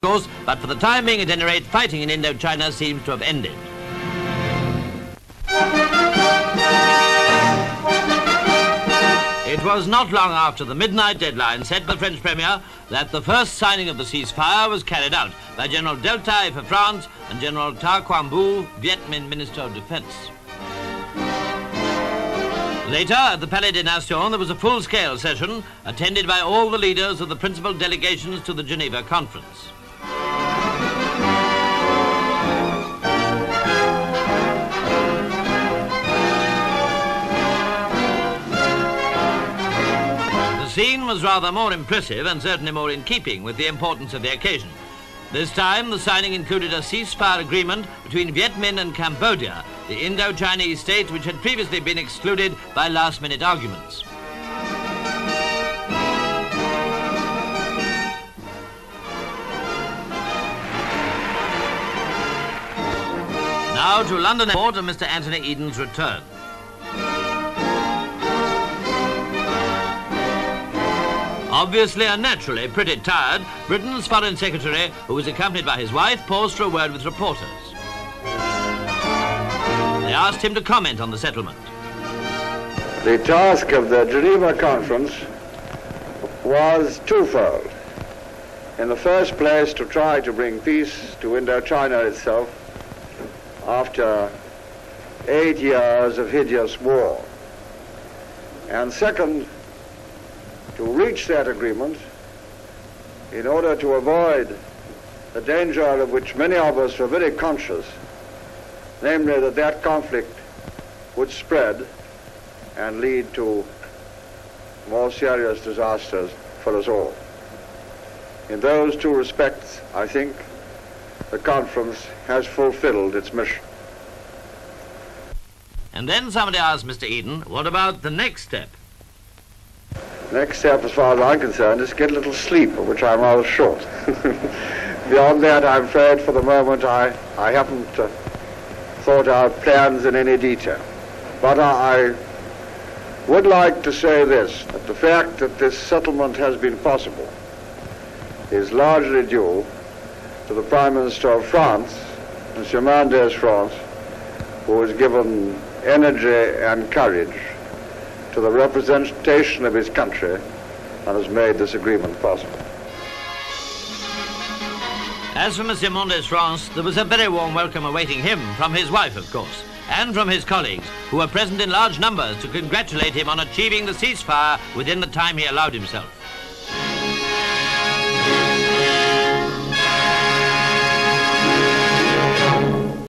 Of course, but for the time being at any rate, fighting in Indo China seems to have ended. It was not long after the midnight deadline set by the French Premier that the first signing of the ceasefire was carried out by General Delteil for France and General Tar-Quons, Viet Minh Minister of Defence. Later, at the Palais des Nations, there was a full-scale session attended by all the leaders of the principal delegations to the Geneva Conference. The scene was rather more impressive and certainly more in keeping with the importance of the occasion. This time, the signing included a ceasefire agreement between Viet Minh and Cambodia, the Indo-Chinese state which had previously been excluded by last-minute arguments. Now to London Airport and Mr Anthony Eden's return. Obviously and naturally pretty tired, Britain's Foreign Secretary, who was accompanied by his wife, paused for a word with reporters. They asked him to comment on the settlement. The task of the Geneva Conference was twofold. In the first place, to try to bring peace to Indo China itself after 8 years of hideous war. And second, to reach that agreement in order to avoid the danger of which many of us were very conscious, namely that that conflict would spread and lead to more serious disasters for us all. In those two respects, I think the conference has fulfilled its mission. And then somebody asked Mr Eden, what about the next step? Next step, as far as I'm concerned, is to get a little sleep, of which I'm rather short. Beyond that, I'm afraid for the moment I haven't thought out plans in any detail. But I would like to say this, that the fact that this settlement has been possible is largely due to the Prime Minister of France, Mr Mendes-France, who has given energy and courage to the representation of his country and has made this agreement possible. As for Mr Mendes-France, there was a very warm welcome awaiting him from his wife, of course, and from his colleagues, who were present in large numbers to congratulate him on achieving the ceasefire within the time he allowed himself.